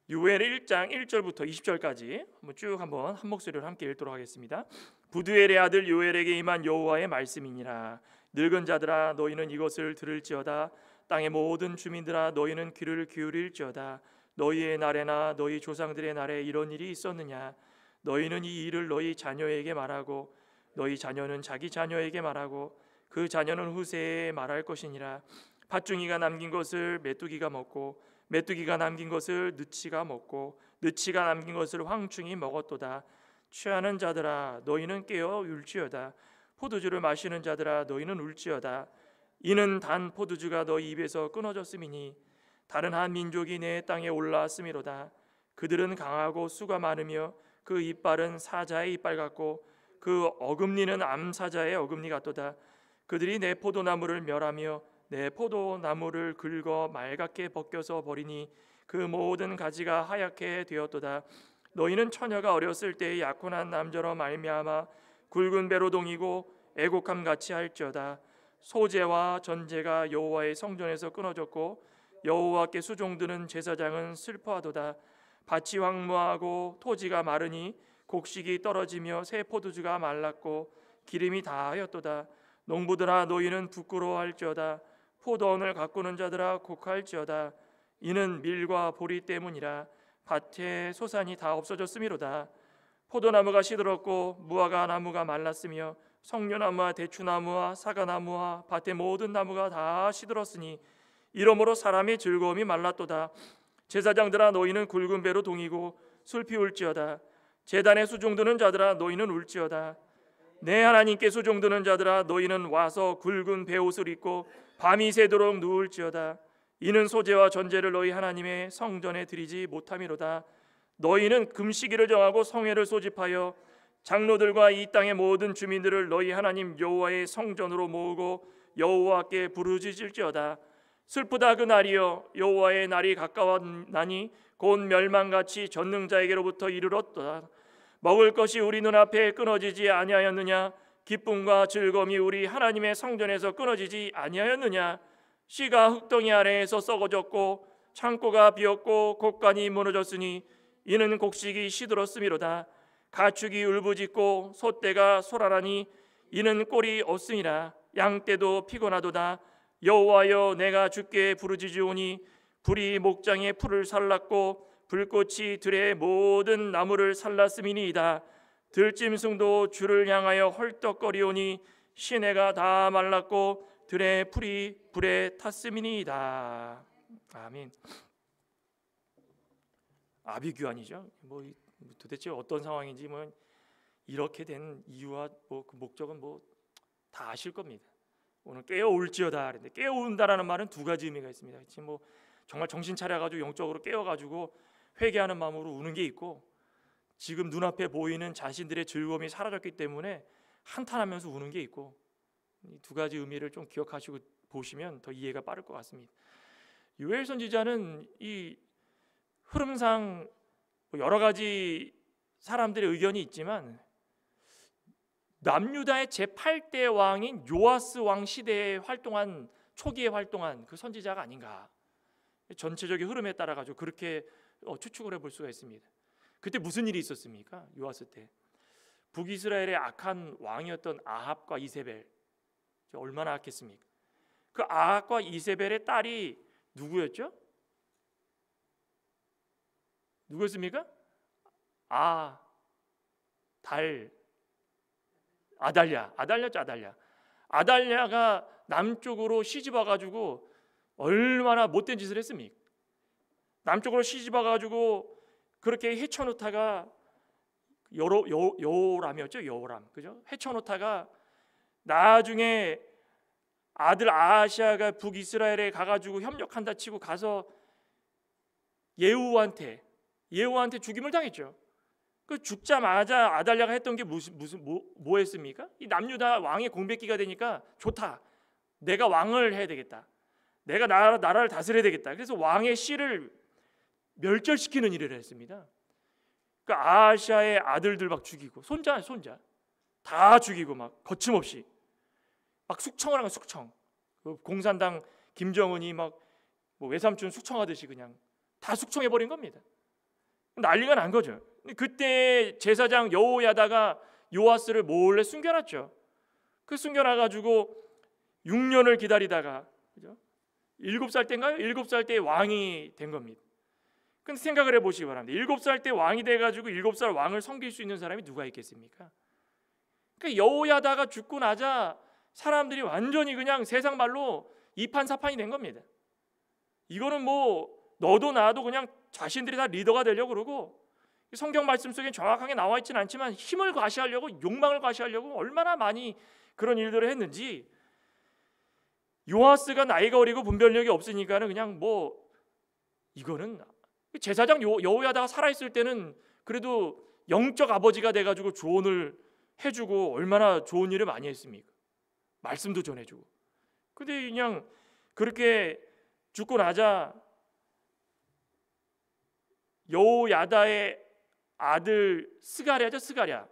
요엘 1장 1절부터 20절까지 한번 한 목소리로 함께 읽도록 하겠습니다. 부두엘의 아들 요엘에게 임한 여호와의 말씀이니라. 늙은 자들아 너희는 이것을 들을지어다. 땅의 모든 주민들아 너희는 귀를 기울일지어다. 너희의 날에나 너희 조상들의 날에 이런 일이 있었느냐? 너희는 이 일을 너희 자녀에게 말하고 너희 자녀는 자기 자녀에게 말하고 그 자녀는 후세에 말할 것이니라. 팥중이가 남긴 것을 메뚜기가 먹고 메뚜기가 남긴 것을 느치가 먹고 느치가 남긴 것을 황충이 먹었도다. 취하는 자들아 너희는 깨어 울지어다. 포도주를 마시는 자들아 너희는 울지어다. 이는 단 포도주가 너희 입에서 끊어졌음이니 다른 한 민족이 내 땅에 올라왔음이로다. 그들은 강하고 수가 많으며 그 이빨은 사자의 이빨 같고 그 어금니는 암사자의 어금니 같도다. 그들이 내 포도나무를 멸하며 내 포도나무를 긁어 말갛게 벗겨서 버리니 그 모든 가지가 하얗게 되었도다. 너희는 처녀가 어렸을 때의 약혼한 남자로 말미암아 굵은 배로 동이고 애곡함 같이 할지어다. 소제와 전제가 여호와의 성전에서 끊어졌고 여호와께 수종드는 제사장은 슬퍼하도다. 밭이 황무하고 토지가 마르니 곡식이 떨어지며 새 포도주가 말랐고 기름이 다하였도다. 농부들아 너희는 부끄러워할지어다. 포도원을 가꾸는 자들아 곡할지어다. 이는 밀과 보리 때문이라. 밭에 소산이 다 없어졌음이로다. 포도나무가 시들었고 무화과 나무가 말랐으며 석류나무와 대추나무와 사과나무와 밭의 모든 나무가 다 시들었으니 이러므로 사람의 즐거움이 말랐도다. 제사장들아 너희는 굵은 배로 동이고 슬피 울지어다. 제단에 수종드는 자들아 너희는 울지어다. 내 하나님께 수종드는 자들아 너희는 와서 굵은 베옷을 입고 밤이 새도록 누울지어다. 이는 소제와 전제를 너희 하나님의 성전에 드리지 못함이로다. 너희는 금시기를 정하고 성회를 소집하여 장로들과 이 땅의 모든 주민들을 너희 하나님 여호와의 성전으로 모으고 여호와께 부르짖을지어다. 슬프다 그 날이여. 여호와의 날이 가까웠나니 곧 멸망같이 전능자에게로부터 이르렀도다. 먹을 것이 우리 눈앞에 끊어지지 아니하였느냐? 기쁨과 즐거움이 우리 하나님의 성전에서 끊어지지 아니하였느냐? 씨가 흙덩이 아래에서 썩어졌고 창고가 비었고 곡간이 무너졌으니 이는 곡식이 시들었음이로다. 가축이 울부짖고 소떼가 소란하니 이는 꼴이 없음이라. 양떼도 피곤하도다. 여호와여 내가 주께 부르짖으오니 불이 목장의 풀을 살랐고 불꽃이 들의 모든 나무를 살랐음이니이다. 들짐승도 주를 향하여 헐떡거리오니 시내가 다 말랐고 들의 풀이 불에 탔음이니이다. 아멘. 아비규환이죠. 도대체 어떤 상황인지 이렇게 된 이유와 그 목적은 다 아실 겁니다. 오늘 깨어올지어다. 그런데 깨어온다라는 말은 두 가지 의미가 있습니다. 지금 정말 정신 차려가지고 영적으로 깨어가지고 회개하는 마음으로 우는 게 있고, 지금 눈앞에 보이는 자신들의 즐거움이 사라졌기 때문에 한탄하면서 우는 게 있고, 이 두 가지 의미를 좀 기억하시고 보시면 더 이해가 빠를 것 같습니다. 요엘 선지자는 이 흐름상 여러 가지 사람들의 의견이 있지만 남유다의 제8대 왕인 요아스 왕 시대에 활동한 초기에 활동한 그 선지자가 아닌가, 전체적인 흐름에 따라 가지고 그렇게 추측을 해볼 수가 있습니다. 그때 무슨 일이 있었습니까? 요아스 때 북이스라엘의 악한 왕이었던 아합과 이세벨, 얼마나 악했습니까? 그 아합과 이세벨의 딸이 누구였죠? 누구였습니까? 아달랴죠. 아달랴가 남쪽으로 시집와 가지고 얼마나 못된 짓을 했습니까? 남쪽으로 시집와 가지고 그렇게 헤쳐놓다가 여호람이었죠. 여호람, 그죠? 헤쳐놓다가 나중에 아들 아하시아가 북이스라엘에 가가지고 협력한다 치고 가서 예후한테 죽임을 당했죠. 그 죽자마자 아달랴가 했던 게 뭐 했습니까? 이 남유다 왕의 공백기가 되니까 좋다. 내가 왕을 해야 되겠다. 내가 나라를 다스려야 되겠다. 그래서 왕의 씨를 멸절시키는 일을 했습니다. 그 아하시아의 아들들 막 죽이고 손자 다 죽이고 막 거침없이 막 숙청을 하는 숙청. 그 공산당 김정은이 막 외삼촌 숙청하듯이 그냥 다 숙청해 버린 겁니다. 난리가 난 거죠. 그때 제사장 여호야다가 요아스를 몰래 숨겨놨죠. 그 숨겨놔가지고 6년을 기다리다가, 그죠? 7살 때인가요? 7살 때 왕이 된 겁니다. 근데 생각을 해보시기 바랍니다. 7살 때 왕이 돼가지고 7살 왕을 섬길 수 있는 사람이 누가 있겠습니까? 그러니까 여호야다가 죽고 나자 사람들이 완전히 그냥 세상 말로 이판사판이 된 겁니다. 이거는 뭐 너도 나도 그냥 자신들이 다 리더가 되려고 그러고, 성경 말씀 속에 정확하게 나와 있지는 않지만 힘을 과시하려고, 욕망을 과시하려고 얼마나 많이 그런 일들을 했는지. 요아스가 나이가 어리고 분별력이 없으니까는 그냥 뭐 이거는 제사장 여호야다가 살아있을 때는 그래도 영적 아버지가 돼가지고 조언을 해주고 얼마나 좋은 일을 많이 했습니까? 말씀도 전해주고. 근데 그냥 그렇게 죽고 나자 여호야다의 아들 스가랴죠, 스가랴.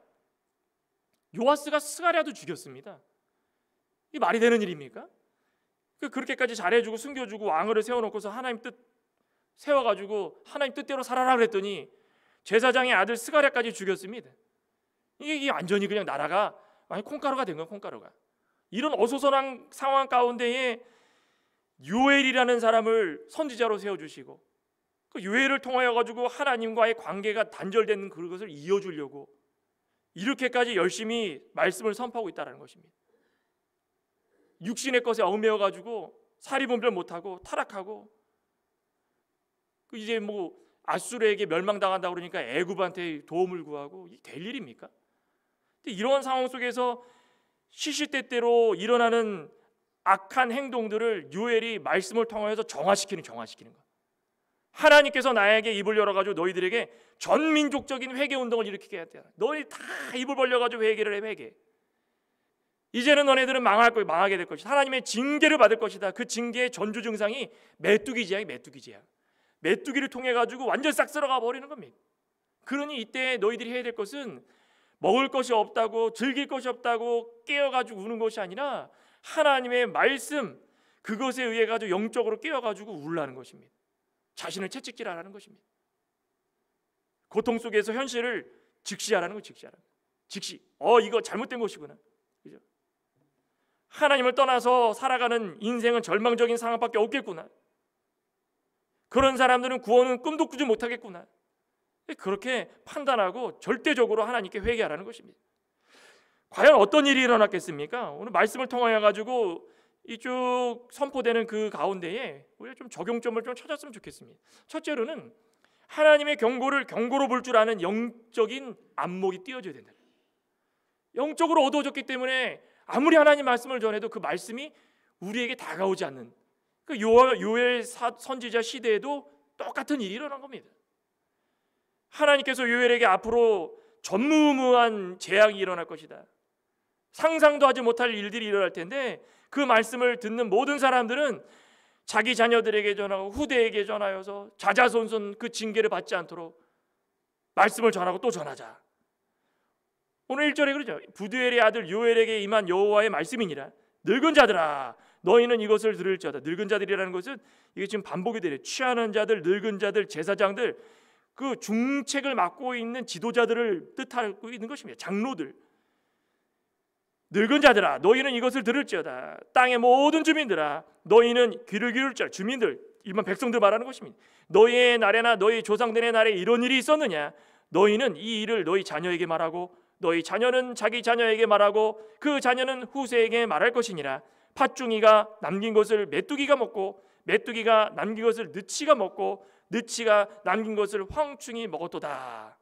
요아스가 스가랴도 죽였습니다. 이게 말이 되는 일입니까? 그렇게까지 잘해주고 숨겨주고 왕을 세워놓고서 하나님 뜻 세워가지고 하나님 뜻대로 살아라 그랬더니 제사장의 아들 스가랴까지 죽였습니다. 이게 완전히 그냥 나라가 콩가루가 된 거예요. 콩가루가. 이런 어수선한 상황 가운데에 요엘이라는 사람을 선지자로 세워주시고, 그 요엘을 통하여 가지고 하나님과의 관계가 단절되는 그것을 이어주려고 이렇게까지 열심히 말씀을 선포하고 있다는 것입니다. 육신의 것에 얽매여 가지고 사리분별 못하고 타락하고, 이제 뭐 아수르에게 멸망당한다 그러니까 애굽한테 도움을 구하고, 이게 될 일입니까? 이러한 상황 속에서 시시때때로 일어나는 악한 행동들을 요엘이 말씀을 통하여서 정화시키는 거. 하나님께서 나에게 입을 열어가지고 너희들에게 전민족적인 회개운동을 일으키게 해야 돼. 너희 다 입을 벌려가지고 회개를 해. 회개. 이제는 너네들은 망하게 될 것이다. 하나님의 징계를 받을 것이다. 그 징계의 전조 증상이 메뚜기지야. 메뚜기를 통해 가지고 완전 싹 쓸어가 버리는 겁니다. 그러니 이때 너희들이 해야 될 것은 먹을 것이 없다고, 즐길 것이 없다고 깨어가지고 우는 것이 아니라 하나님의 말씀, 그것에 의해 가지고 영적으로 깨어가지고 울라는 것입니다. 자신을 채찍질하라는 것입니다. 고통 속에서 현실을 직시하라는 거. 직시. 이거 잘못된 것이구나. 그죠? 하나님을 떠나서 살아가는 인생은 절망적인 상황밖에 없겠구나. 그런 사람들은 구원은 꿈도 꾸지 못하겠구나. 그렇게 판단하고 절대적으로 하나님께 회개하라는 것입니다. 과연 어떤 일이 일어났겠습니까? 오늘 말씀을 통하여 가지고 이쭉 선포되는 그 가운데에 우리가 좀 적용점을 좀 찾았으면 좋겠습니다. 첫째로는 하나님의 경고로 볼 줄 아는 영적인 안목이 띄어져야 된다. 영적으로 어두워졌기 때문에 아무리 하나님 말씀을 전해도 그 말씀이 우리에게 다가오지 않는, 그 요엘 선지자 시대에도 똑같은 일이 일어난 겁니다. 하나님께서 요엘에게 앞으로 전무후무한 재앙이 일어날 것이다. 상상도 하지 못할 일들이 일어날 텐데 그 말씀을 듣는 모든 사람들은 자기 자녀들에게 전하고 후대에게 전하여서 자자손손 그 징계를 받지 않도록 말씀을 전하고 또 전하자. 오늘 1절에 그러죠. 부두엘의 아들 요엘에게 임한 여호와의 말씀이니라. 늙은 자들아 너희는 이것을 들을지어다. 늙은 자들이라는 것은 이게 지금 반복이 되래. 취하는 자들, 늙은 자들, 제사장들, 그 중책을 맡고 있는 지도자들을 뜻하고 있는 것입니다. 장로들. 늙은 자들아 너희는 이것을 들을지어다. 땅의 모든 주민들아 너희는 귀를 기울지어다. 주민들, 일반 백성들 말하는 것입니다. 너희의 날에나 너희 조상들의 날에 이런 일이 있었느냐? 너희는 이 일을 너희 자녀에게 말하고 너희 자녀는 자기 자녀에게 말하고 그 자녀는 후세에게 말할 것이니라. 팥중이가 남긴 것을 메뚜기가 먹고 메뚜기가 남긴 것을 느치가 먹고 느치가 남긴 것을 황충이 먹었도다.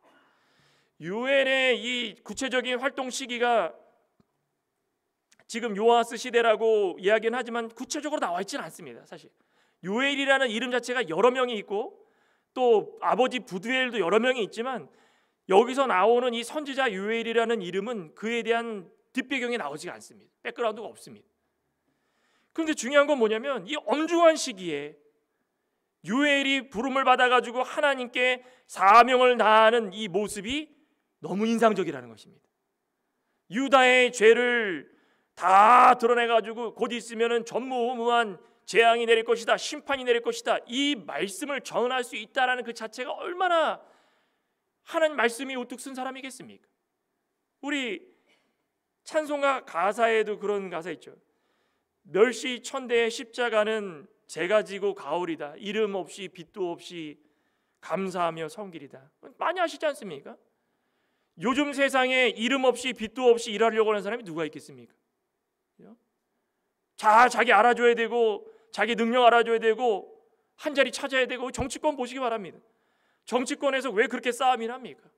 요엘의 이 구체적인 활동 시기가 지금 요아스 시대라고 이야기는 하지만 구체적으로 나와 있지는 않습니다. 사실 요엘이라는 이름 자체가 여러 명이 있고 또 아버지 부두엘도 여러 명이 있지만 여기서 나오는 이 선지자 요엘이라는 이름은 그에 대한 뒷배경이 나오지가 않습니다. 백그라운드가 없습니다. 그런데 중요한 건 뭐냐면 이 엄중한 시기에 요엘이 부름을 받아가지고 하나님께 사명을 다하는 이 모습이 너무 인상적이라는 것입니다. 유다의 죄를 다 드러내가지고 곧 있으면은 전무후무한 재앙이 내릴 것이다, 심판이 내릴 것이다, 이 말씀을 전할 수 있다라는 그 자체가 얼마나 하나님 말씀이 우뚝 쓴 사람이겠습니까? 우리 찬송가 가사에도 그런 가사 있죠. 멸시천대의 십자가는 제가 지고 가오리다. 이름 없이 빛도 없이 감사하며 섬기리다. 많이 아시지 않습니까? 요즘 세상에 이름 없이 빛도 없이 일하려고 하는 사람이 누가 있겠습니까? 자기 알아줘야 되고 자기 능력 알아줘야 되고 한 자리 찾아야 되고. 정치권 보시기 바랍니다. 정치권에서 왜 그렇게 싸움이 납니까?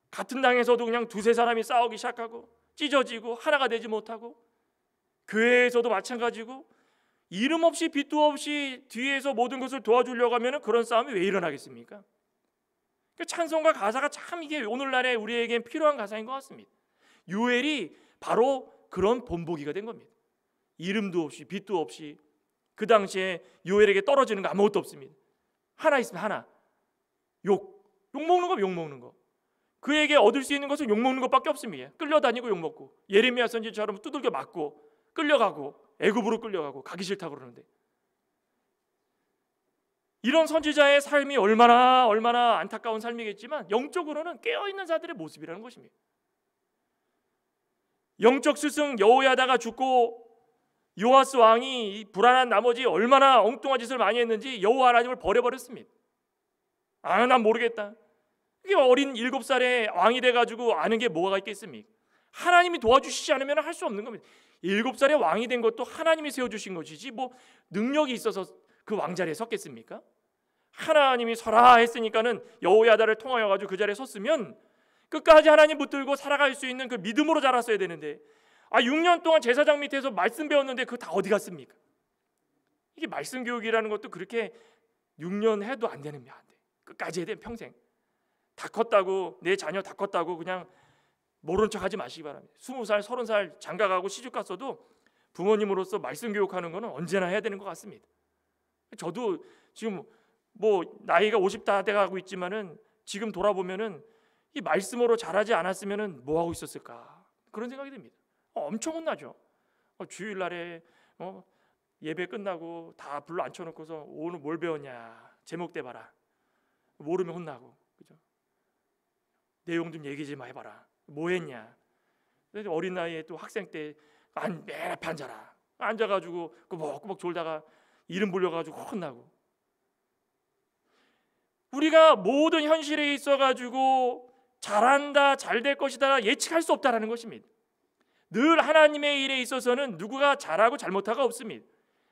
같은 당에서도 그냥 두세 사람이 싸우기 시작하고 찢어지고 하나가 되지 못하고, 교회에서도 마찬가지고 이름 없이 빛도 없이 뒤에서 모든 것을 도와주려고 하면 그런 싸움이 왜 일어나겠습니까? 찬송가 가사가 참 이게 오늘날에 우리에겐 필요한 가사인 것 같습니다. 요엘이 바로 그런 본보기가 된 겁니다. 이름도 없이 빛도 없이. 그 당시에 요엘에게 떨어지는 거 아무것도 없습니다. 하나 있으면 하나. 욕 먹는 거, 욕 먹는 거. 그에게 얻을 수 있는 것은 욕 먹는 것밖에 없습니다. 끌려다니고 욕 먹고, 예레미야 선지자처럼 두들겨 맞고 끌려가고 애굽으로 끌려가고 가기 싫다고 그러는데, 이런 선지자의 삶이 얼마나 안타까운 삶이겠지만 영적으로는 깨어있는 자들의 모습이라는 것입니다. 영적 스승 여호야다가 죽고 요아스 왕이 불안한 나머지 얼마나 엉뚱한 짓을 많이 했는지 여호와 하나님을 버려버렸습니다. 난 모르겠다. 이게 어린 7살의 왕이 돼가지고 아는 게 뭐가 있겠습니까? 하나님이 도와주시지 않으면 할 수 없는 겁니다. 7살의 왕이 된 것도 하나님이 세워주신 것이지 뭐 능력이 있어서 그 왕자리에 섰겠습니까? 하나님이 서라 했으니까는 여호야다를 통하여 가지고 그 자리에 섰으면 끝까지 하나님 붙들고 살아갈 수 있는 그 믿음으로 자랐어야 되는데, 6년 동안 제사장 밑에서 말씀 배웠는데 그거 다 어디 갔습니까? 이게 말씀 교육이라는 것도 그렇게 6년 해도 안 되는 게 안 돼. 끝까지 해야 돼. 평생. 다 컸다고, 내 자녀 다 컸다고 그냥 모른 척 하지 마시기 바랍니다. 20살, 30살 장가가고 시집 갔어도 부모님으로서 말씀 교육하는 거는 언제나 해야 되는 것 같습니다. 저도 지금 뭐 나이가 50 다 돼가고 있지만은 지금 돌아보면은 이 말씀으로 자라지 않았으면은 뭐 하고 있었을까, 그런 생각이 듭니다. 엄청 혼나죠. 주일날에 예배 끝나고 다 불러 앉혀놓고서 오늘 뭘 배웠냐 제목 대봐라. 모르면 혼나고, 그죠? 내용 좀 얘기 좀 해봐라. 뭐 했냐. 어린 나이에 또 학생 때 매 앞에 앉아라. 앉아가지고 꾸벅꾸벅 졸다가 이름 불려가지고 혼나고. 우리가 모든 현실에 있어가지고 잘한다, 잘 될 것이다 예측할 수 없다라는 것입니다. 늘 하나님의 일에 있어서는 누구가 잘하고 잘못하가 없습니다.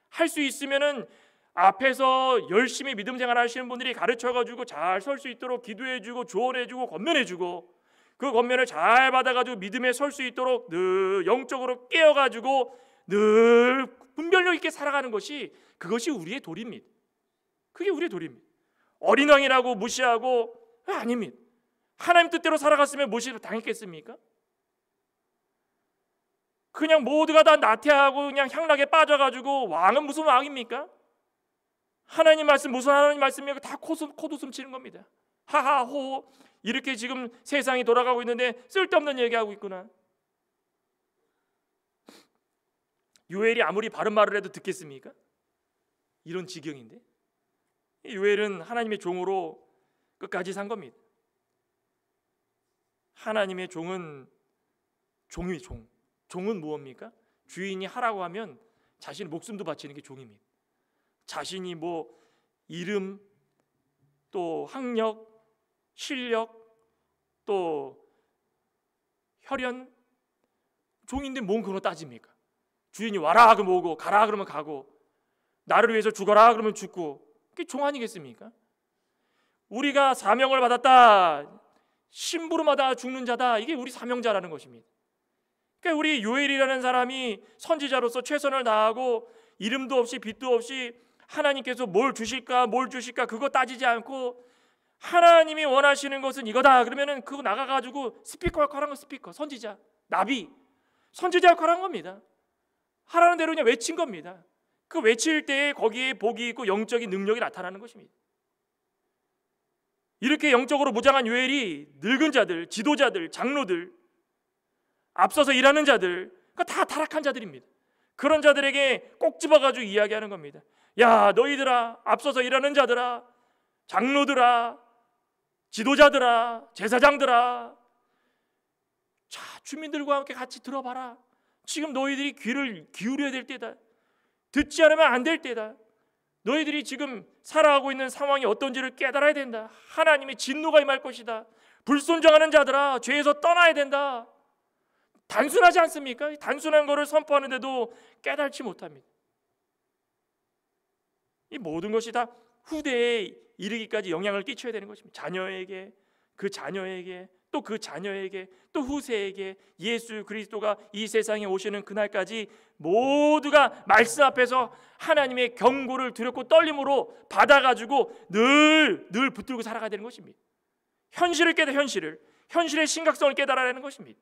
할 수 있으면은 앞에서 열심히 믿음 생활 하시는 분들이 가르쳐가지고 잘 설 수 있도록 기도해주고 조언해주고 권면해주고, 그 권면을 잘 받아가지고 믿음에 설 수 있도록 늘 영적으로 깨어가지고 늘 분별력 있게 살아가는 것이, 그것이 우리의 도리입니다. 그게 우리의 도리입니다. 어린 왕이라고 무시하고 아닙니다. 하나님 뜻대로 살아갔으면 무시 당했겠습니까? 그냥 모두가 다 나태하고 그냥 향락에 빠져가지고 왕은 무슨 왕입니까? 하나님 말씀 무슨 하나님 말씀이고 다 코웃음 치는 겁니다. 하하호 이렇게 지금 세상이 돌아가고 있는데 쓸데없는 얘기하고 있구나. 요엘이 아무리 바른 말을 해도 듣겠습니까? 이런 지경인데. 요엘은 하나님의 종으로 끝까지 산 겁니다. 하나님의 종은 종이 종. 종은 무엇입니까? 주인이 하라고 하면 자신의 목숨도 바치는 게 종입니다. 자신이 뭐 이름, 또 학력, 실력, 또 혈연, 종인데 뭔 그런 거 따집니까? 주인이 와라 그러면 오고 가라 그러면 가고 나를 위해서 죽어라 그러면 죽고, 그게 종 아니겠습니까? 우리가 사명을 받았다, 심부름하다 죽는 자다, 이게 우리 사명자라는 것입니다. 그러니까 우리 요엘이라는 사람이 선지자로서 최선을 다하고 이름도 없이 빛도 없이 하나님께서 뭘 주실까 그거 따지지 않고 하나님이 원하시는 것은 이거다 그러면은 그거 나가가지고 스피커 역할한 거, 스피커, 선지자, 나비, 선지자 역할한 겁니다. 하라는 대로 그냥 외친 겁니다. 그 외칠 때에 거기에 복이 있고 영적인 능력이 나타나는 것입니다. 이렇게 영적으로 무장한 요엘이 늙은 자들, 지도자들, 장로들, 앞서서 일하는 자들, 다 타락한 자들입니다. 그런 자들에게 꼭 집어가지고 이야기하는 겁니다. 야, 너희들아, 앞서서 일하는 자들아, 장로들아, 지도자들아, 제사장들아, 자, 주민들과 함께 같이 들어봐라. 지금 너희들이 귀를 기울여야 될 때다. 듣지 않으면 안 될 때다. 너희들이 지금 살아가고 있는 상황이 어떤지를 깨달아야 된다. 하나님의 진노가 임할 것이다. 불순종하는 자들아, 죄에서 떠나야 된다. 단순하지 않습니까? 단순한 것을 선포하는데도 깨달지 못합니다. 이 모든 것이 다 후대에 이르기까지 영향을 끼쳐야 되는 것입니다. 자녀에게, 그 자녀에게, 또 그 자녀에게, 또 후세에게 예수 그리스도가 이 세상에 오시는 그날까지 모두가 말씀 앞에서 하나님의 경고를 두렵고 떨림으로 받아가지고 늘 붙들고 살아가야 되는 것입니다. 현실을 깨달아, 현실의 심각성을 깨달아야 하는 것입니다.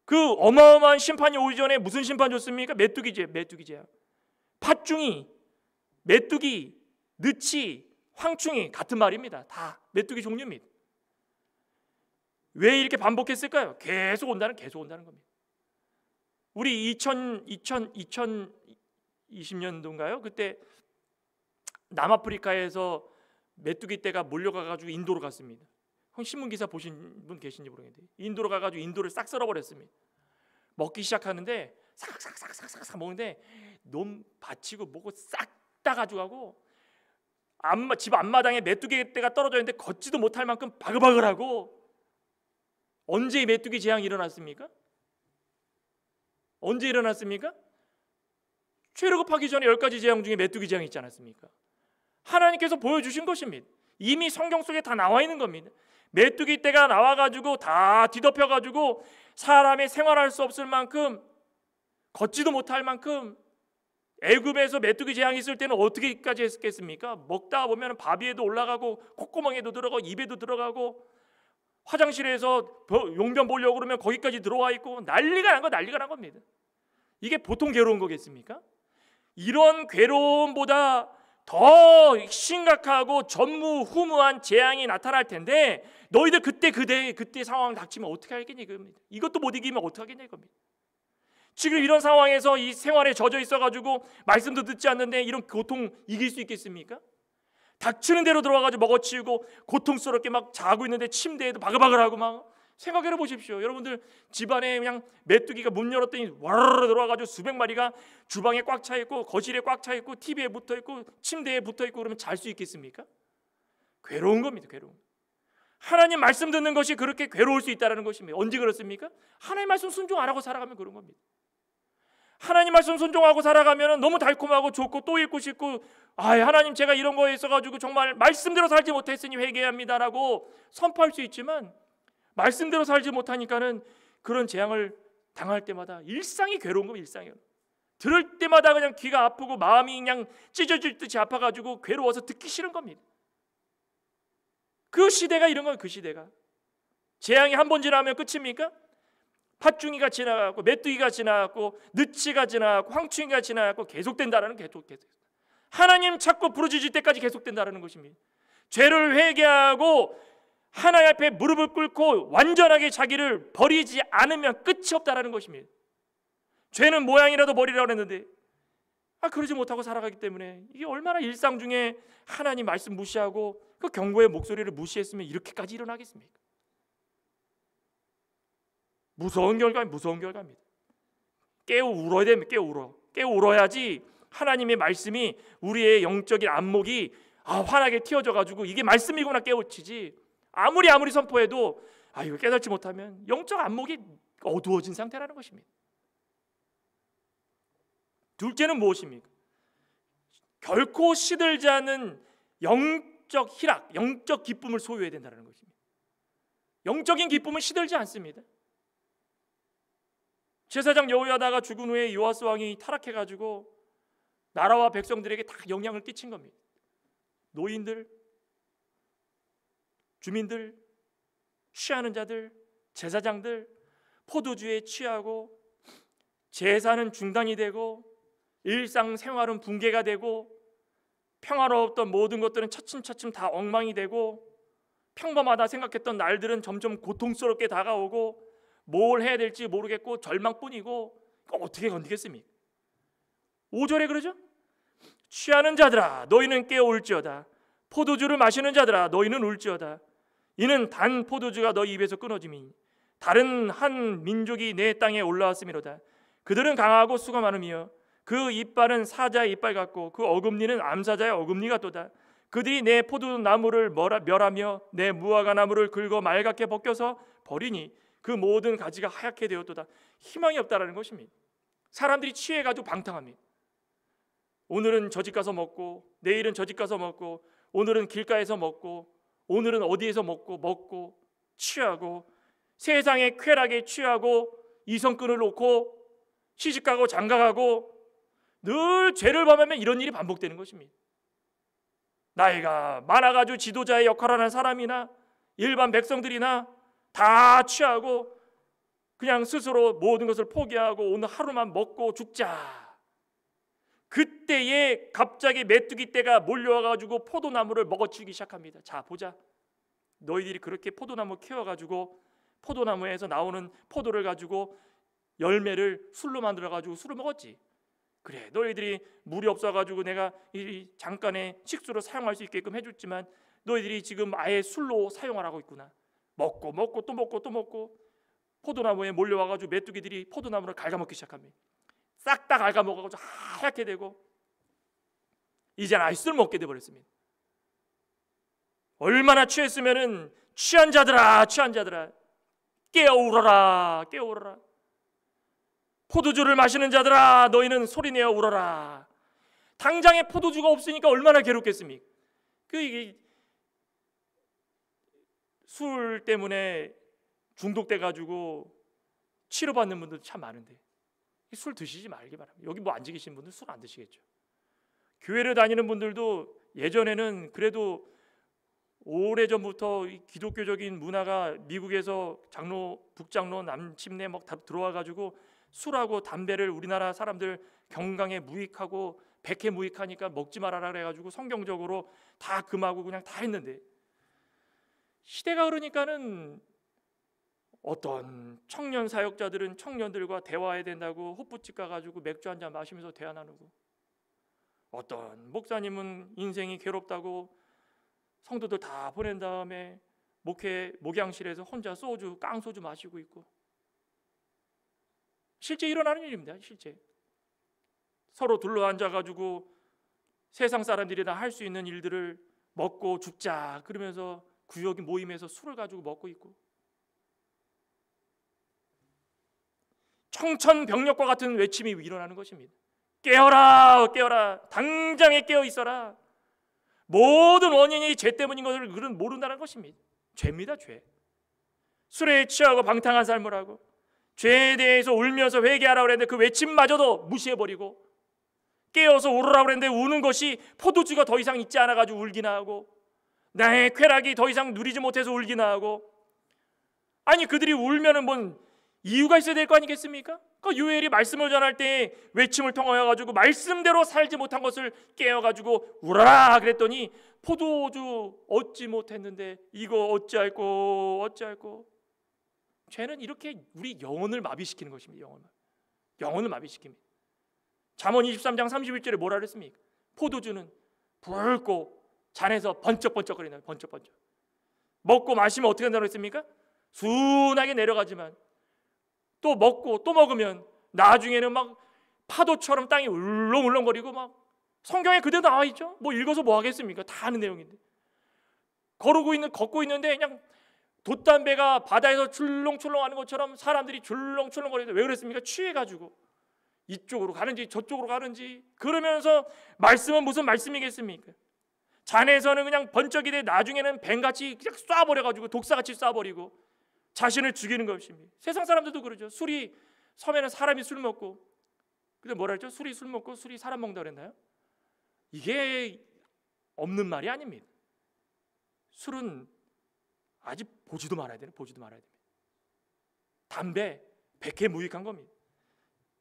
그 어마어마한 심판이 오기 전에 무슨 심판 줬습니까? 메뚜기죄. 팥중이, 메뚜기, 느치, 황충이 같은 말입니다. 다 메뚜기 종류입니다. 왜 이렇게 반복했을까요? 계속 온다는 겁니다. 우리 2020년도인가요? 그때 남아프리카에서 메뚜기 떼가 몰려가가지고 인도로 갔습니다. 신문 기사 보신 분 계신지 모르겠는데 인도로 가가지고 인도를 싹 썰어버렸습니다. 먹기 시작하는데 싹 먹는데 놈 받치고 뭐고 싹 다 가져가고 집 앞마당에 메뚜기 떼가 떨어져 있는데 걷지도 못할 만큼 바글바글하고. 언제 이 메뚜기 재앙이 일어났습니까? 언제 일어났습니까? 최르급하기 전에 10가지 재앙 중에 메뚜기 재앙이 있지 않았습니까? 하나님께서 보여주신 것입니다. 이미 성경 속에 다 나와 있는 겁니다. 메뚜기 떼가 나와가지고 다 뒤덮여가지고 사람의 생활할 수 없을 만큼, 걷지도 못할 만큼. 애굽에서 메뚜기 재앙이 있을 때는 어떻게까지 했겠습니까? 먹다 보면 바비에도 올라가고 콧구멍에도 들어가고 입에도 들어가고 화장실에서 용변 보려고 그러면 거기까지 들어와 있고 난리가 난 겁니다. 이게 보통 괴로운 거겠습니까? 이런 괴로움보다 더 심각하고 전무후무한 재앙이 나타날 텐데 너희들 그때 상황 닥치면 어떻게 하겠니? 이것도 못 이기면 어떻게 하겠냐 이겁니다. 지금 이런 상황에서 이 생활에 젖어 있어가지고 말씀도 듣지 않는데 이런 고통 이길 수 있겠습니까? 닥치는 대로 들어와가지고 먹어치우고 고통스럽게 막 자고 있는데 침대에도 바글바글하고 막. 생각해 보십시오. 여러분들 집안에 그냥 메뚜기가 문 열었더니 와르르 들어와가지고 수백 마리가 주방에 꽉 차 있고 거실에 꽉 차 있고 TV에 붙어 있고 침대에 붙어 있고 그러면 잘 수 있겠습니까? 괴로운 겁니다. 괴로운. 하나님 말씀 듣는 것이 그렇게 괴로울 수 있다는 것입니다. 언제 그렇습니까? 하나님 말씀 순종 안 하고 살아가면 그런 겁니다. 하나님 말씀 순종하고 살아가면 너무 달콤하고 좋고 또 읽고 싶고 하나님 제가 이런 거에 있어가지고 정말 말씀대로 살지 못했으니 회개합니다라고 선포할 수 있지만 말씀대로 살지 못하니까는 그런 재앙을 당할 때마다 일상이 괴로운 겁니다. 일상이요. 들을 때마다 그냥 귀가 아프고 마음이 그냥 찢어질 듯이 아파가지고 괴로워서 듣기 싫은 겁니다. 그 시대가 이런 거예요. 그 시대가. 재앙이 한 번 지나면 끝입니까? 팥중이가 지나가고 메뚜기가 지나가고 느치가 지나가고 황충이가 지나가고 계속된다라는 계속. 하나님 찾고 부르짖을 때까지 계속된다라는 것입니다. 죄를 회개하고 하나님 앞에 무릎을 꿇고 완전하게 자기를 버리지 않으면 끝이 없다라는 것입니다. 죄는 모양이라도 버리라고 했는데 그러지 못하고 살아가기 때문에 이게 얼마나 일상 중에 하나님 말씀 무시하고 그 경고의 목소리를 무시했으면 이렇게까지 일어나겠습니까? 무서운 결과입니다. 깨어 울어야 됩니다. 깨어 울어야지 하나님의 말씀이 우리의 영적인 안목이 환하게 튀어져가지고 이게 말씀이구나 깨우치지. 아무리 선포해도 이거 깨닫지 못하면 영적 안목이 어두워진 상태라는 것입니다. 둘째는 무엇입니까? 결코 시들지 않은 영적 희락, 영적 기쁨을 소유해야 된다는 것입니다. 영적인 기쁨은 시들지 않습니다. 제사장 여호야다가 죽은 후에 요아스 왕이 타락해가지고 나라와 백성들에게 다 영향을 끼친 겁니다. 노인들, 주민들, 취하는 자들, 제사장들 포도주에 취하고 제사는 중단이 되고 일상생활은 붕괴가 되고 평화로웠던 모든 것들은 차츰차츰 다 엉망이 되고 평범하다 생각했던 날들은 점점 고통스럽게 다가오고 뭘 해야 될지 모르겠고 절망뿐이고 어떻게 건디겠습니까? 5절에 그러죠? 취하는 자들아 너희는 깨어올지어다 포도주를 마시는 자들아 너희는 울지어다. 이는 단 포도주가 너희 입에서 끊어짐이 다른 한 민족이 내 땅에 올라왔음이로다. 그들은 강하고 수가 많으며 그 이빨은 사자의 이빨 같고 그 어금니는 암사자의 어금니 같도다. 그들이 내 포도나무를 멸하며 내 무화과 나무를 긁어 말갛게 벗겨서 버리니 그 모든 가지가 하얗게 되었도다. 희망이 없다라는 것입니다. 사람들이 취해가지고 방탕합니다. 오늘은 저 집 가서 먹고 내일은 저 집 가서 먹고 오늘은 길가에서 먹고 오늘은 어디에서 먹고 취하고 세상의 쾌락에 취하고 이성끈을 놓고 시집가고 장가가고 늘 죄를 범하면 이런 일이 반복되는 것입니다. 나이가 많아가지고 지도자의 역할을 하는 사람이나 일반 백성들이나 다 취하고 그냥 스스로 모든 것을 포기하고 오늘 하루만 먹고 죽자. 그때에 갑자기 메뚜기 떼가 몰려와가지고 포도나무를 먹어치기 시작합니다. 자 보자, 너희들이 그렇게 포도나무 키워가지고 포도나무에서 나오는 포도를 가지고 열매를 술로 만들어가지고 술을 먹었지. 그래, 너희들이 물이 없어가지고 내가 이 잠깐의 식수로 사용할 수 있게끔 해줬지만 너희들이 지금 아예 술로 사용하라고 있구나. 먹고 또 먹고 포도나무에 몰려와가지고 메뚜기들이 포도나무를 갉아먹기 시작합니다. 싹 다 갉아먹어가지고 하얗게 되고 이제는 아예 술을 먹게 돼버렸습니다. 얼마나 취했으면은 취한 자들아 깨어 울어라. 포도주를 마시는 자들아 너희는 소리내어 울어라. 당장에 포도주가 없으니까 얼마나 괴롭겠습니까? 술 때문에 중독돼 가지고 치료받는 분들 참 많은데 술 드시지 말기 바랍니다. 여기 뭐 앉아 계신 분들 술 안 드시겠죠. 교회를 다니는 분들도 예전에는 그래도 오래전부터 기독교적인 문화가 미국에서 장로, 북장로, 남침내 막 다 들어와 가지고 술하고 담배를 우리나라 사람들 경강에 무익하고 백해 무익하니까 먹지 말아라 그래 가지고 성경적으로 다 금하고 그냥 다 했는데 시대가 흐르니까는 어떤 청년 사역자들은 청년들과 대화해야 된다고 호프집 가가지고 맥주 한잔 마시면서 대화 나누고, 어떤 목사님은 인생이 괴롭다고 성도들 다 보낸 다음에 목양실에서 혼자 깡소주 마시고 있고, 실제 일어나는 일입니다. 실제 서로 둘러앉아가지고 세상 사람들이나 할 수 있는 일들을 먹고 죽자 그러면서 구역이 모임에서 술을 가지고 먹고 있고, 청천벽력과 같은 외침이 일어나는 것입니다. 깨어라, 깨어라, 당장에 깨어 있어라. 모든 원인이 죄 때문인 것을 그는 모른다는 것입니다. 죄입니다, 죄. 술에 취하고 방탕한 삶을 하고 죄에 대해서 울면서 회개하라고 그랬는데 그 외침마저도 무시해버리고, 깨어서 울으라고 그랬는데 우는 것이 포도주가 더 이상 있지 않아가지고 울기나 하고, 나의 쾌락이 더 이상 누리지 못해서 울기나 하고. 아니 그들이 울면은 뭔 이유가 있어야 될 거 아니겠습니까? 그 요엘이 말씀을 전할 때 외침을 통하여 가지고 말씀대로 살지 못한 것을 깨어 가지고 울어라 그랬더니 포도주 얻지 못했는데 이거 어찌할꼬. 죄는 이렇게 우리 영혼을 마비시키는 것입니다. 영혼을 마비시킵니다. 잠언 23장 31절에 뭐라 그랬습니까? 포도주는 붉고 잔에서 번쩍번쩍거리는, 번쩍번쩍. 먹고 마시면 어떻게 한다고 했습니까? 순하게 내려가지만 또 먹고 또 먹으면 나중에는 막 파도처럼 땅이 울렁울렁거리고, 막 성경에 그대로 나와 있죠. 뭐 읽어서 뭐 하겠습니까? 다 아는 내용인데. 걷고 있는데 그냥 돛담배가 바다에서 출렁출렁하는 것처럼 사람들이 출렁출렁거리는데 왜 그랬습니까? 취해가지고 이쪽으로 가는지 저쪽으로 가는지. 그러면서 말씀은 무슨 말씀이겠습니까? 잔에서는 그냥 번쩍이 돼 나중에는 뱀같이 그냥 쏴버려가지고 독사같이 쏴버리고 자신을 죽이는 것입니다. 세상 사람들도 그러죠. 술이 섬에는 사람이 술 먹고, 근데 뭐라 했죠? 술이 술 먹고 술이 사람 먹는다 그랬나요? 이게 없는 말이 아닙니다. 술은 아직 보지도 말아야 돼요. 보지도 말아야 됩니다. 담배 백해 무익한 겁니다.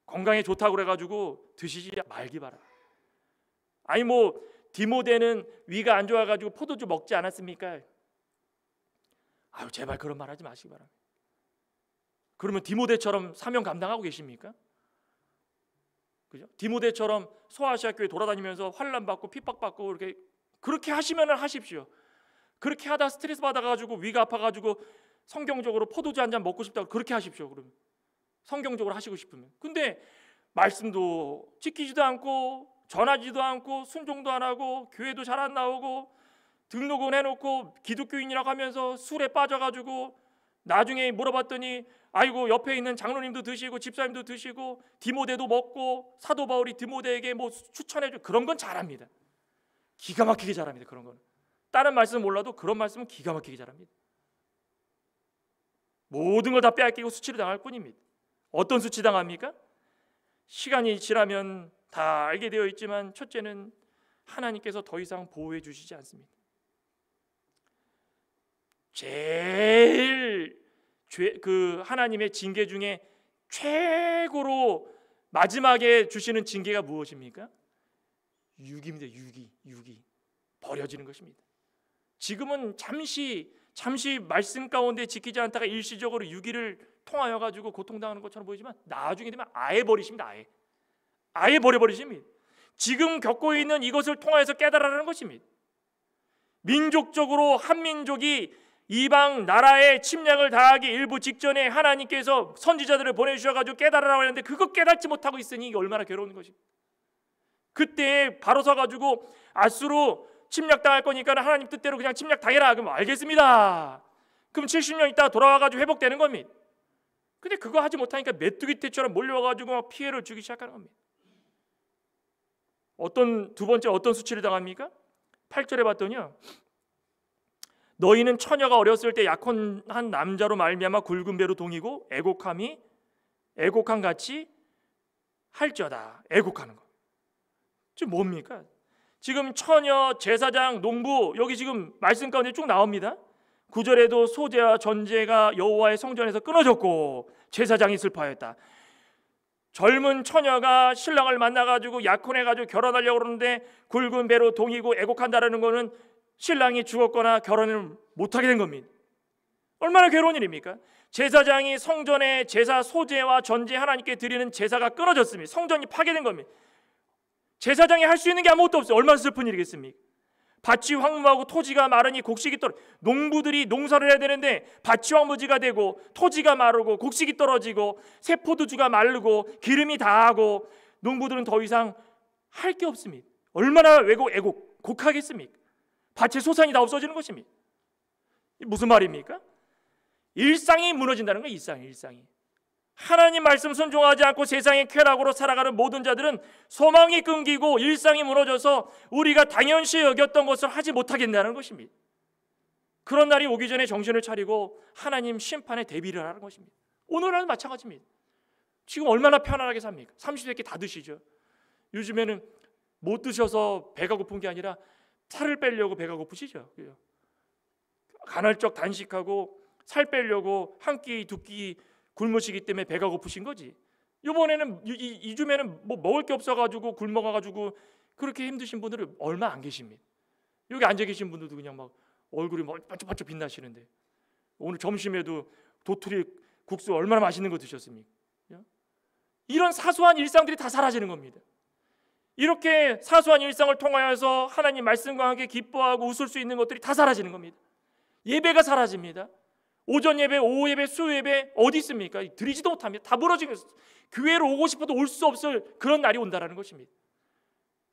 건강에 좋다고 그래가지고 드시지 말기 바라. 아니 뭐 디모데는 위가 안 좋아가지고 포도주 먹지 않았습니까? 아유 제발 그런 말 하지 마시기 바랍니다. 그러면 디모데처럼 사명 감당하고 계십니까? 그죠? 디모데처럼 소아시아 교회 돌아다니면서 환난 받고 핍박받고 이렇게 그렇게 하시면 하십시오. 그렇게 하다 스트레스 받아가지고 위가 아파가지고 성경적으로 포도주 한 잔 먹고 싶다고 그렇게 하십시오. 그러면 성경적으로 하시고 싶으면. 근데 말씀도 지키지도 않고 전하지도 않고 순종도 안 하고 교회도 잘 안 나오고 등록은 해놓고 기독교인이라고 하면서 술에 빠져가지고 나중에 물어봤더니 아이고 옆에 있는 장로님도 드시고 집사님도 드시고 디모데도 먹고 사도 바울이 디모데에게 뭐 추천해줘. 그런 건 잘합니다. 기가 막히게 잘합니다. 그런 거는 다른 말씀 몰라도 그런 말씀은 기가 막히게 잘합니다. 모든 걸 다 빼앗기고 수치를 당할 뿐입니다. 어떤 수치 당합니까? 시간이 지나면 다 알게 되어 있지만 첫째는 하나님께서 더 이상 보호해 주시지 않습니다. 제일 하나님의 징계 중에 최고로 마지막에 주시는 징계가 무엇입니까? 유기입니다. 유기. 버려지는 것입니다. 지금은 잠시 말씀 가운데 지키지 않다가 일시적으로 유기를 통하여 가지고 고통당하는 것처럼 보이지만 나중에 되면 아예 버리십니다. 아예 버려버리십니다. 지금 겪고 있는 이것을 통하여서 깨달으라는 것입니다. 민족적으로 한 민족이 이방 나라의 침략을 당하기 일부 직전에 하나님께서 선지자들을 보내주셔가지고 깨달으라고 했는데 그거 깨닫지 못하고 있으니 이게 얼마나 괴로운 것입니다. 그때 바로 서가지고 아수로 침략당할 거니까 하나님 뜻대로 그냥 침략당해라. 그럼 알겠습니다. 그럼 70년 있다가 돌아와가지고 회복되는 겁니다. 근데 그거 하지 못하니까 메뚜기 떼처럼 몰려와가지고 막 피해를 주기 시작하는 겁니다. 두 번째 어떤 수치를 당합니까? 8절에 봤더니요, 너희는 처녀가 어렸을 때 약혼한 남자로 말미암아 굵은 배로 동이고 애곡함 같이 할지어다. 애곡하는 거 지금 뭡니까? 지금 처녀, 제사장, 농부 여기 지금 말씀 가운데 쭉 나옵니다. 9절에도 소재와 전제가 여호와의 성전에서 끊어졌고 제사장이 슬퍼하였다. 젊은 처녀가 신랑을 만나가지고 약혼해가지고 결혼하려고 그러는데 굵은 배로 동이고 애곡한다라는 거는 신랑이 죽었거나 결혼을 못하게 된 겁니다. 얼마나 괴로운 일입니까? 제사장이 성전의 제사 소재와 전제 하나님께 드리는 제사가 끊어졌습니다. 성전이 파괴된 겁니다. 제사장이 할 수 있는 게 아무것도 없어요. 얼마나 슬픈 일이겠습니까? 밭이 황무하고 토지가 마르니 곡식이 농부들이 농사를 해야 되는데 밭이 황무지가 되고 토지가 마르고 곡식이 떨어지고 세포도주가 마르고 기름이 다하고 농부들은 더 이상 할 게 없습니다. 얼마나 곡하겠습니까? 밭의 소산이 다 없어지는 것입니다. 무슨 말입니까? 일상이 무너진다는 거예요. 일상이. 하나님 말씀 순종하지 않고 세상의 쾌락으로 살아가는 모든 자들은 소망이 끊기고 일상이 무너져서 우리가 당연시 여겼던 것을 하지 못하겠다는 것입니다. 그런 날이 오기 전에 정신을 차리고 하나님 심판에 대비를 하는 것입니다. 오늘은 마찬가지입니다. 지금 얼마나 편안하게 삽니까? 30대 다 드시죠. 요즘에는 못 드셔서 배가 고픈 게 아니라 살을 빼려고 배가 고프시죠. 간헐적 단식하고 살 빼려고 한 끼 두 끼 굶으시기 때문에 배가 고프신 거지. 이번에는 이쯤에는 뭐 먹을 게 없어가지고 굶어가지고 그렇게 힘드신 분들은 얼마 안 계십니다. 여기 앉아 계신 분들도 그냥 막 얼굴이 막 반짝반짝 빛나시는데 오늘 점심에도 도토리 국수 얼마나 맛있는 거 드셨습니까? 이런 사소한 일상들이 다 사라지는 겁니다. 이렇게 사소한 일상을 통하여서 하나님 말씀과 함께 기뻐하고 웃을 수 있는 것들이 다 사라지는 겁니다. 예배가 사라집니다. 오전 예배, 오후 예배, 수요 예배 어디 있습니까? 드리지도 못합니다. 다 무너지고 교회로 오고 싶어도 올 수 없을 그런 날이 온다라는 것입니다.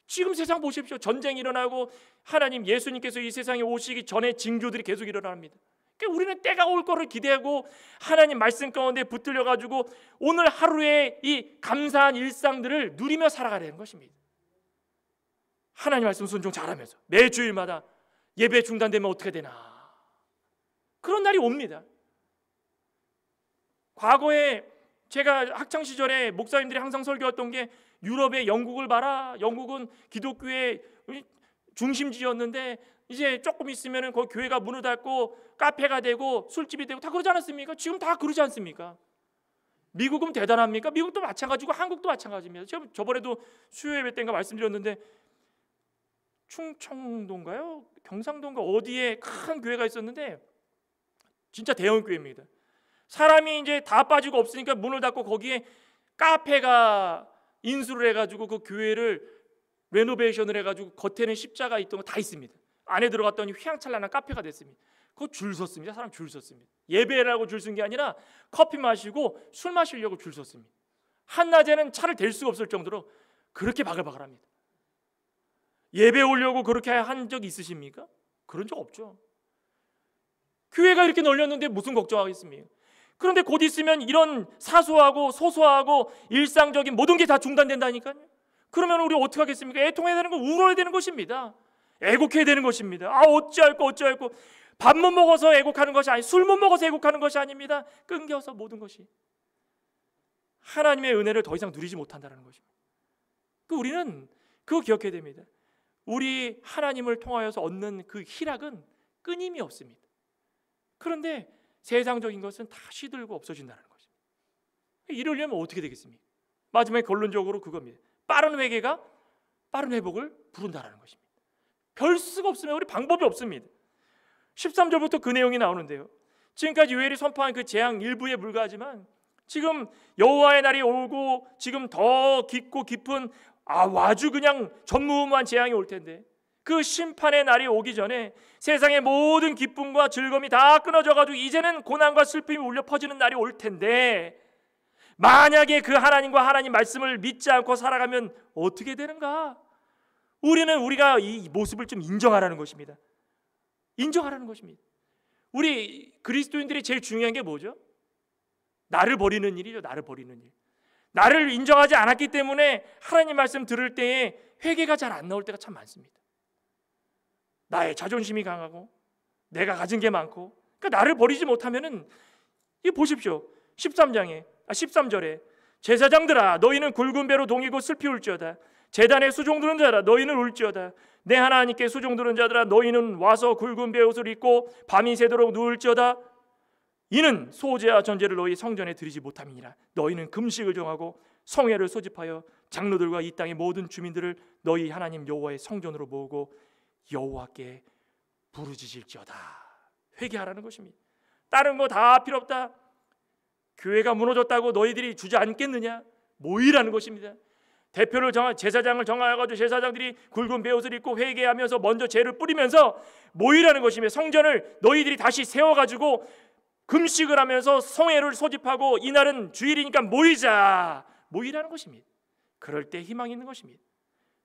지금 세상 보십시오. 전쟁이 일어나고 하나님 예수님께서 이 세상에 오시기 전에 징조들이 계속 일어납니다. 그러니까 우리는 때가 올 거를 기대하고 하나님 말씀 가운데 붙들려 가지고 오늘 하루의 이 감사한 일상들을 누리며 살아가야 되는 것입니다. 하나님 말씀 순종 잘하면서 매 주일마다 예배 중단되면 어떻게 되나 그런 날이 옵니다. 과거에 제가 학창시절에 목사님들이 항상 설교했던 게 유럽의 영국을 봐라. 영국은 기독교의 중심지였는데 이제 조금 있으면 거기 교회가 문을 닫고 카페가 되고 술집이 되고 다 그러지 않았습니까? 지금 다 그러지 않습니까? 미국은 대단합니까? 미국도 마찬가지고 한국도 마찬가지입니다. 제가 저번에도 수요 예배 때인가 말씀드렸는데 충청도인가요? 경상도인가 어디에 큰 교회가 있었는데 진짜 대형 교회입니다. 사람이 이제 다 빠지고 없으니까 문을 닫고 거기에 카페가 인수를 해가지고 그 교회를 레노베이션을 해가지고 겉에는 십자가 있던 거 다 있습니다. 안에 들어갔더니 휘황찬란한 카페가 됐습니다. 그거 줄 섰습니다. 사람 줄 섰습니다. 예배라고 줄 쓴 게 아니라 커피 마시고 술 마시려고 줄 섰습니다. 한낮에는 차를 댈 수가 없을 정도로 그렇게 바글바글합니다. 예배 오려고 그렇게 한 적 있으십니까? 그런 적 없죠. 교회가 이렇게 널렸는데 무슨 걱정하겠습니까? 그런데 곧 있으면 이런 사소하고 소소하고 일상적인 모든 게 다 중단된다니까요. 그러면 우리 어떻게 하겠습니까? 애통해야 되는 거, 울어야 되는 것입니다. 애곡해야 되는 것입니다. 어찌할꼬 밥 못 먹어서 애곡하는 것이 아니, 술 못 먹어서 애곡하는 것이 아닙니다. 끊겨서 모든 것이 하나님의 은혜를 더 이상 누리지 못한다는 것입니다. 우리는 그거 기억해야 됩니다. 우리 하나님을 통하여서 얻는 그 희락은 끊임이 없습니다. 그런데 세상적인 것은 다 시들고 없어진다는 것입니다. 이러려면 어떻게 되겠습니까? 마지막에 결론적으로 그겁니다. 빠른 회개가 빠른 회복을 부른다는 것입니다. 별 수가 없으면 우리 방법이 없습니다. 13절부터 그 내용이 나오는데요. 지금까지 요엘이 선포한 그 재앙 일부에 불과하지만 지금 여호와의 날이 오고 지금 더 깊고 깊은 아주 그냥 전무후무한 재앙이 올 텐데, 그 심판의 날이 오기 전에 세상의 모든 기쁨과 즐거움이 다 끊어져가지고 이제는 고난과 슬픔이 울려 퍼지는 날이 올 텐데, 만약에 그 하나님과 하나님 말씀을 믿지 않고 살아가면 어떻게 되는가? 우리가 이 모습을 좀 인정하라는 것입니다. 인정하라는 것입니다. 우리 그리스도인들이 제일 중요한 게 뭐죠? 나를 버리는 일이죠. 나를 버리는 일. 나를 인정하지 않았기 때문에 하나님 말씀 들을 때에 회개가 잘 안 나올 때가 참 많습니다. 나의 자존심이 강하고 내가 가진 게 많고, 그러니까 나를 버리지 못하면은, 이 보십시오. 13절에 제사장들아 너희는 굵은 배로 동이고 슬피 울지어다. 제단에 수종드는 자라 너희는 울지어다. 내 하나님께 수종드는 자들아 너희는 와서 굵은 배 옷을 입고 밤이 새도록 누울지어다. 이는 소제와 전제를 너희 성전에 드리지 못함이니라. 너희는 금식을 정하고 성회를 소집하여 장로들과 이 땅의 모든 주민들을 너희 하나님 여호와의 성전으로 모으고 여호와께 부르짖을지어다. 회개하라는 것입니다. 다른 거 다 필요 없다. 교회가 무너졌다고 너희들이 주지 않겠느냐? 모이라는 것입니다. 대표를 제사장을 정하여가지고 제사장들이 굵은 베옷을 입고 회개하면서 먼저 죄를 뿌리면서 모이라는 것이며, 성전을 너희들이 다시 세워가지고 금식을 하면서 성회를 소집하고 이날은 주일이니까 모이라는 것입니다. 그럴 때 희망이 있는 것입니다.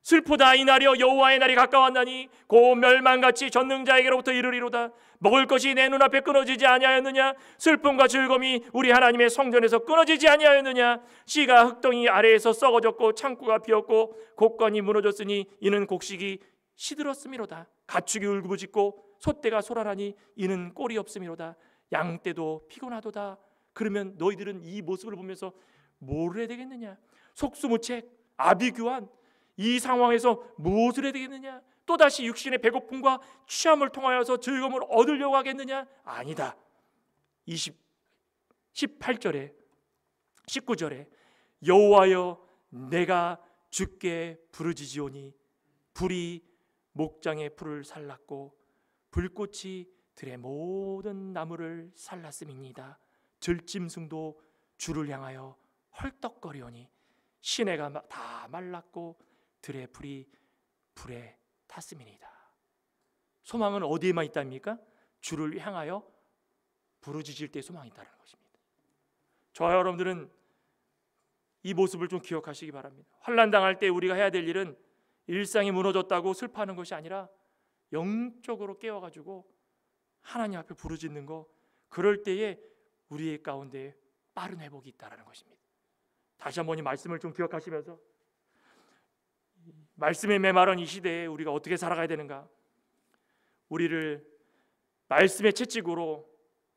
슬프다 이날이여 여호와의 날이 가까웠나니 곧 멸망같이 전능자에게로부터 이르리로다. 먹을 것이 내 눈앞에 끊어지지 아니하였느냐? 슬픔과 즐거움이 우리 하나님의 성전에서 끊어지지 아니하였느냐? 씨가 흙덩이 아래에서 썩어졌고 창고가 비었고 곡관이 무너졌으니 이는 곡식이 시들었음이로다. 가축이 울부짖고 소떼가 소란하니 이는 꼴이 없음이로다. 양떼도 피곤하도다. 그러면 너희들은 이 모습을 보면서 뭘 해야 되겠느냐? 속수무책, 아비규환, 이 상황에서 무엇을 해야 되겠느냐? 또다시 육신의 배고픔과 취함을 통하여서 즐거움을 얻으려고 하겠느냐? 아니다. 18절에 19절에 여호와여 내가 주께 부르짖으오니 불이 목장의 풀을 살랐고 불꽃이 들의 모든 나무를 살랐음이니이다. 들짐승도 주를 향하여 헐떡거리오니 시내가 다 말랐고 들의 풀이 불에 탔음이니이다. 소망은 어디에만 있답니까? 주를 향하여 부르짖을 때 소망이 있다는 것입니다. 저와 여러분들은 이 모습을 좀 기억하시기 바랍니다. 환난 당할 때 우리가 해야 될 일은 일상이 무너졌다고 슬퍼하는 것이 아니라 영적으로 깨어가지고 하나님 앞에 부르짖는 거, 그럴 때에 우리의 가운데 빠른 회복이 있다는 것입니다. 다시 한번 이 말씀을 좀 기억하시면서 말씀의 메마른 이 시대에 우리가 어떻게 살아가야 되는가, 우리를 말씀의 채찍으로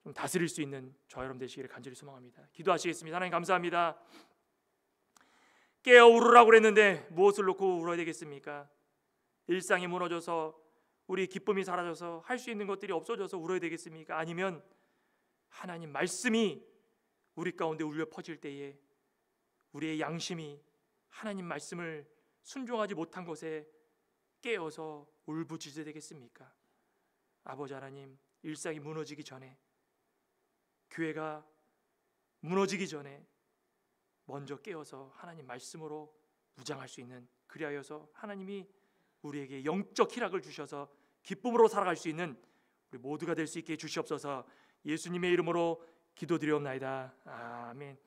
좀 다스릴 수 있는 저와 여러분 되시기를 간절히 소망합니다. 기도하시겠습니다. 하나님 감사합니다. 깨어 울으라고 그랬는데 무엇을 놓고 울어야 되겠습니까? 일상이 무너져서 우리 기쁨이 사라져서 할 수 있는 것들이 없어져서 울어야 되겠습니까? 아니면 하나님 말씀이 우리 가운데 울려 퍼질 때에 우리의 양심이 하나님 말씀을 순종하지 못한 것에 깨어서 울부짖어야 되겠습니까? 아버지 하나님, 일상이 무너지기 전에, 교회가 무너지기 전에 먼저 깨어서 하나님 말씀으로 무장할 수 있는 그리하여서 하나님이 우리에게 영적 희락을 주셔서 기쁨으로 살아갈 수 있는 우리 모두가 될 수 있게 주시옵소서. 예수님의 이름으로 기도드리옵나이다. 아멘.